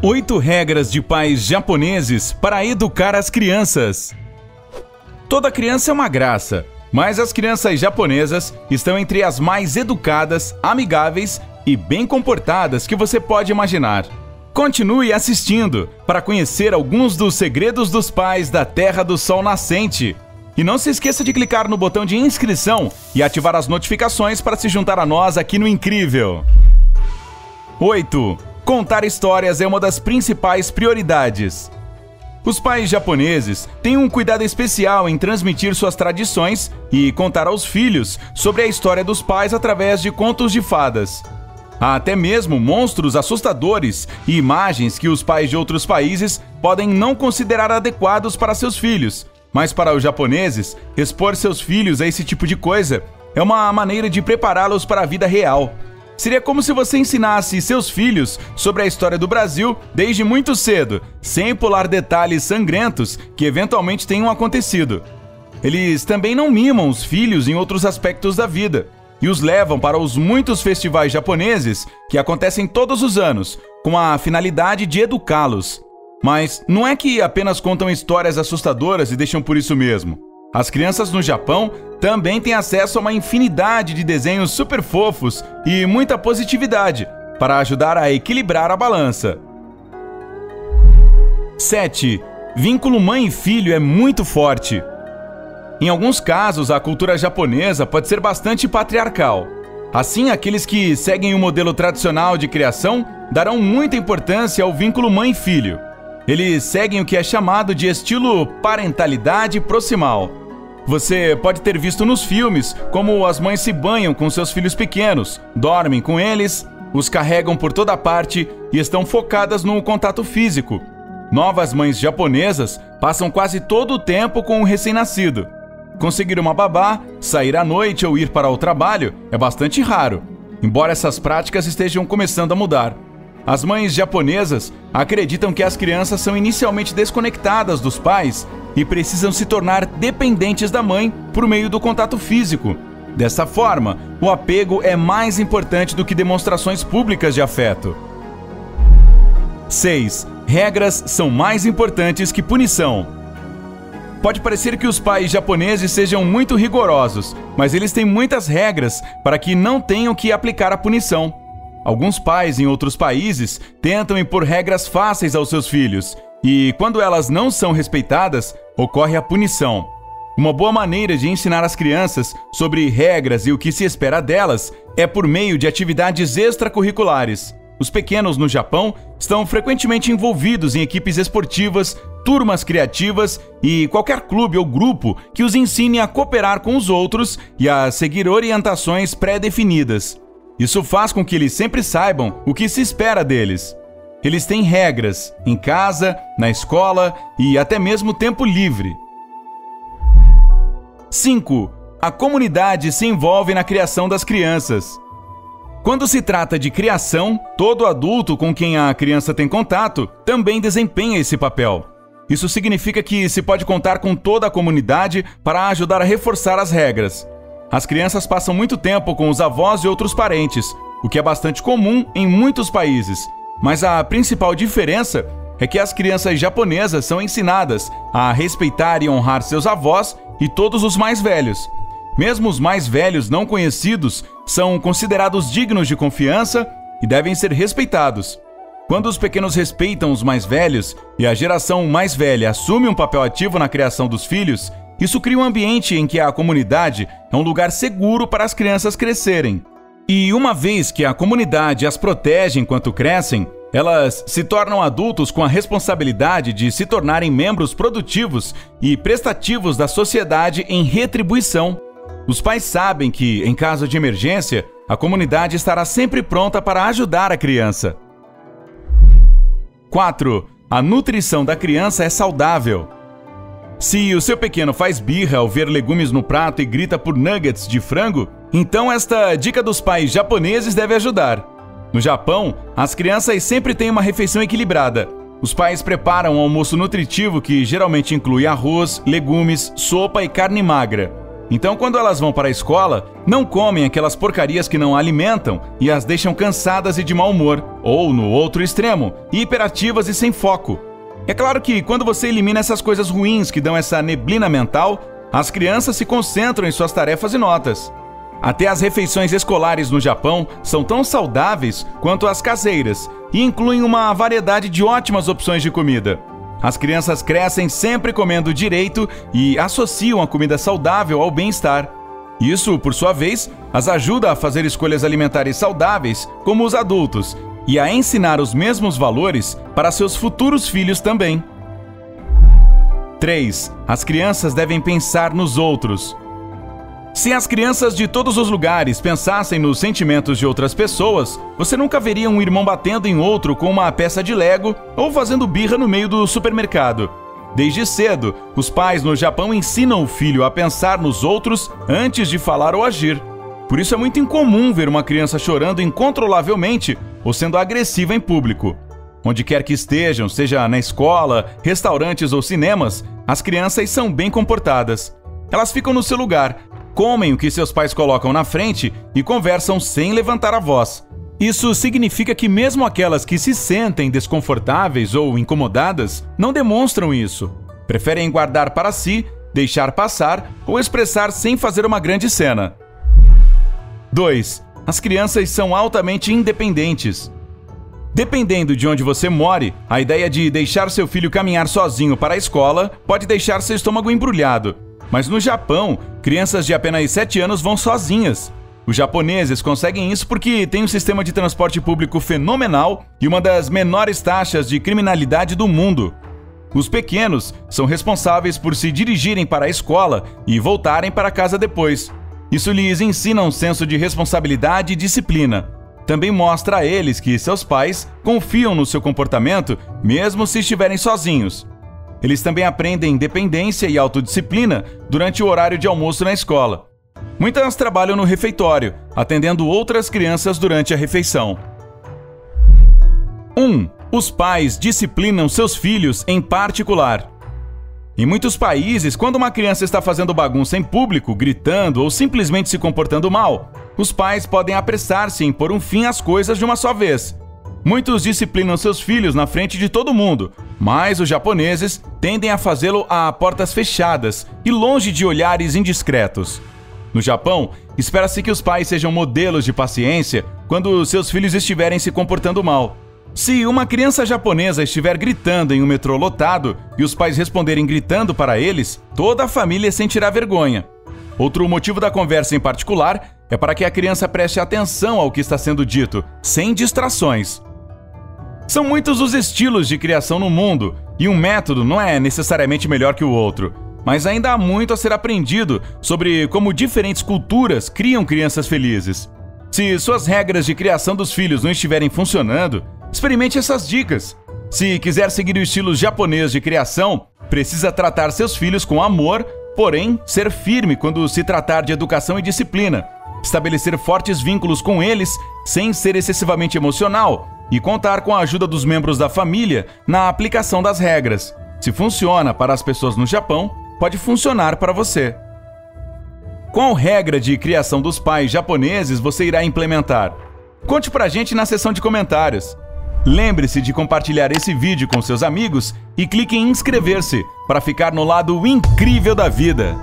8 regras de pais japoneses para educar as crianças. Toda criança é uma graça, mas as crianças japonesas estão entre as mais educadas, amigáveis e bem comportadas que você pode imaginar. Continue assistindo para conhecer alguns dos segredos dos pais da Terra do Sol Nascente. E não se esqueça de clicar no botão de inscrição e ativar as notificações para se juntar a nós aqui no Incrível. 8. Contar histórias é uma das principais prioridades. Os pais japoneses têm um cuidado especial em transmitir suas tradições e contar aos filhos sobre a história dos pais através de contos de fadas. Há até mesmo monstros assustadores e imagens que os pais de outros países podem não considerar adequados para seus filhos, mas para os japoneses, expor seus filhos a esse tipo de coisa é uma maneira de prepará-los para a vida real. Seria como se você ensinasse seus filhos sobre a história do Brasil desde muito cedo, sem pular detalhes sangrentos que eventualmente tenham acontecido. Eles também não mimam os filhos em outros aspectos da vida e os levam para os muitos festivais japoneses que acontecem todos os anos, com a finalidade de educá-los. Mas não é que apenas contam histórias assustadoras e deixam por isso mesmo. As crianças no Japão também têm acesso a uma infinidade de desenhos super fofos e muita positividade para ajudar a equilibrar a balança. 7. Vínculo mãe e filho é muito forte. Em alguns casos, a cultura japonesa pode ser bastante patriarcal. Assim, aqueles que seguem o modelo tradicional de criação darão muita importância ao vínculo mãe-filho. Eles seguem o que é chamado de estilo parentalidade proximal. Você pode ter visto nos filmes como as mães se banham com seus filhos pequenos, dormem com eles, os carregam por toda parte e estão focadas no contato físico. Novas mães japonesas passam quase todo o tempo com o recém-nascido. Conseguir uma babá, sair à noite ou ir para o trabalho é bastante raro, embora essas práticas estejam começando a mudar. As mães japonesas acreditam que as crianças são inicialmente desconectadas dos pais e precisam se tornar dependentes da mãe por meio do contato físico. Dessa forma, o apego é mais importante do que demonstrações públicas de afeto. 6. Regras são mais importantes que punição. Pode parecer que os pais japoneses sejam muito rigorosos, mas eles têm muitas regras para que não tenham que aplicar a punição. Alguns pais em outros países tentam impor regras fáceis aos seus filhos, e quando elas não são respeitadas, ocorre a punição. Uma boa maneira de ensinar as crianças sobre regras e o que se espera delas é por meio de atividades extracurriculares. Os pequenos no Japão estão frequentemente envolvidos em equipes esportivas, turmas criativas e qualquer clube ou grupo que os ensine a cooperar com os outros e a seguir orientações pré-definidas. Isso faz com que eles sempre saibam o que se espera deles. Eles têm regras em casa, na escola e até mesmo tempo livre. 5. A comunidade se envolve na criação das crianças. Quando se trata de criação, todo adulto com quem a criança tem contato também desempenha esse papel. Isso significa que se pode contar com toda a comunidade para ajudar a reforçar as regras. As crianças passam muito tempo com os avós e outros parentes, o que é bastante comum em muitos países. Mas a principal diferença é que as crianças japonesas são ensinadas a respeitar e honrar seus avós e todos os mais velhos. Mesmo os mais velhos não conhecidos são considerados dignos de confiança e devem ser respeitados. Quando os pequenos respeitam os mais velhos e a geração mais velha assume um papel ativo na criação dos filhos, isso cria um ambiente em que a comunidade é um lugar seguro para as crianças crescerem. E uma vez que a comunidade as protege enquanto crescem, elas se tornam adultos com a responsabilidade de se tornarem membros produtivos e prestativos da sociedade em retribuição. Os pais sabem que, em caso de emergência, a comunidade estará sempre pronta para ajudar a criança. 4. A nutrição da criança é saudável. Se o seu pequeno faz birra ao ver legumes no prato e grita por nuggets de frango, então esta dica dos pais japoneses deve ajudar. No Japão, as crianças sempre têm uma refeição equilibrada. Os pais preparam um almoço nutritivo que geralmente inclui arroz, legumes, sopa e carne magra. Então, quando elas vão para a escola, não comem aquelas porcarias que não alimentam e as deixam cansadas e de mau humor, ou no outro extremo, hiperativas e sem foco. É claro que quando você elimina essas coisas ruins que dão essa neblina mental, as crianças se concentram em suas tarefas e notas. Até as refeições escolares no Japão são tão saudáveis quanto as caseiras e incluem uma variedade de ótimas opções de comida. As crianças crescem sempre comendo direito e associam a comida saudável ao bem-estar. Isso, por sua vez, as ajuda a fazer escolhas alimentares saudáveis como os adultos e a ensinar os mesmos valores para seus futuros filhos também. 3. As crianças devem pensar nos outros. Se as crianças de todos os lugares pensassem nos sentimentos de outras pessoas, você nunca veria um irmão batendo em outro com uma peça de Lego ou fazendo birra no meio do supermercado. Desde cedo, os pais no Japão ensinam o filho a pensar nos outros antes de falar ou agir. Por isso é muito incomum ver uma criança chorando incontrolavelmente ou sendo agressiva em público. Onde quer que estejam, seja na escola, restaurantes ou cinemas, as crianças são bem comportadas. Elas ficam no seu lugar, comem o que seus pais colocam na frente e conversam sem levantar a voz. Isso significa que mesmo aquelas que se sentem desconfortáveis ou incomodadas não demonstram isso. Preferem guardar para si, deixar passar ou expressar sem fazer uma grande cena. 2. As crianças são altamente independentes. Dependendo de onde você more, a ideia de deixar seu filho caminhar sozinho para a escola pode deixar seu estômago embrulhado. Mas no Japão, crianças de apenas 7 anos vão sozinhas. Os japoneses conseguem isso porque têm um sistema de transporte público fenomenal e uma das menores taxas de criminalidade do mundo. Os pequenos são responsáveis por se dirigirem para a escola e voltarem para casa depois. Isso lhes ensina um senso de responsabilidade e disciplina. Também mostra a eles que seus pais confiam no seu comportamento mesmo se estiverem sozinhos. Eles também aprendem independência e autodisciplina durante o horário de almoço na escola. Muitas trabalham no refeitório, atendendo outras crianças durante a refeição. 1. Os pais disciplinam seus filhos em particular. Em muitos países, quando uma criança está fazendo bagunça em público, gritando ou simplesmente se comportando mal, os pais podem apressar-se em pôr um fim às coisas de uma só vez. Muitos disciplinam seus filhos na frente de todo mundo, mas os japoneses tendem a fazê-lo a portas fechadas e longe de olhares indiscretos. No Japão, espera-se que os pais sejam modelos de paciência quando seus filhos estiverem se comportando mal. Se uma criança japonesa estiver gritando em um metrô lotado e os pais responderem gritando para eles, toda a família sentirá vergonha. Outro motivo da conversa em particular é para que a criança preste atenção ao que está sendo dito, sem distrações. São muitos os estilos de criação no mundo, e um método não é necessariamente melhor que o outro, mas ainda há muito a ser aprendido sobre como diferentes culturas criam crianças felizes. Se suas regras de criação dos filhos não estiverem funcionando, experimente essas dicas. Se quiser seguir o estilo japonês de criação, precisa tratar seus filhos com amor, porém ser firme quando se tratar de educação e disciplina. Estabelecer fortes vínculos com eles sem ser excessivamente emocional e contar com a ajuda dos membros da família na aplicação das regras. Se funciona para as pessoas no Japão, pode funcionar para você. Qual regra de criação dos pais japoneses você irá implementar? Conte pra gente na seção de comentários. Lembre-se de compartilhar esse vídeo com seus amigos e clique em inscrever-se para ficar no lado incrível da vida.